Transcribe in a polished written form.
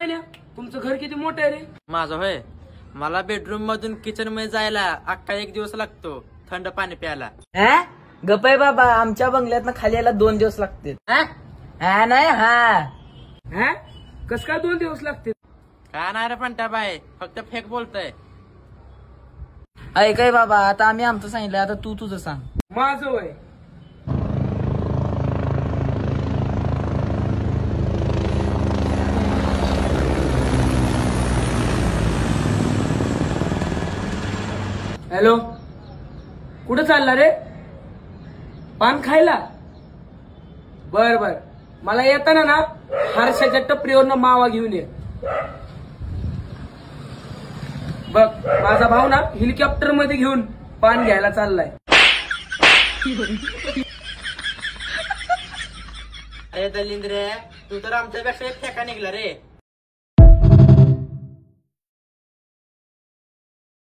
तुमचं घर किती मोठं आहे रे? माझं होय, मला बेडरूम मधून किचन मध्ये जायला अख्खा 1 दिवस लागतो थंड पाणी प्यायला. गप्पा बाबा, आमच्या बंगल्यात खाली यायला 2 दिवस लागतील. नाही हा कस काय 2 दिवस लागतील? काय नाही रे पण बाय, फक्त फेक बोलतय. ऐकाय बाबा, आता आम्ही आमचं सांगितलं, आता तू तुझं सांग. माझं वय हॅलो, कुठं चालला रे? पान खायला? बर बर, मला येताना ना हर्षाच्या टपरीवरनं मावा घेऊन ये. बघ, माझा भाऊ ना हेलिकॉप्टर मध्ये घेऊन पान घ्यायला चाललाय. अरे दलिंद्रे, तू तर आमच्यापेक्षा एक फेका निघला रे.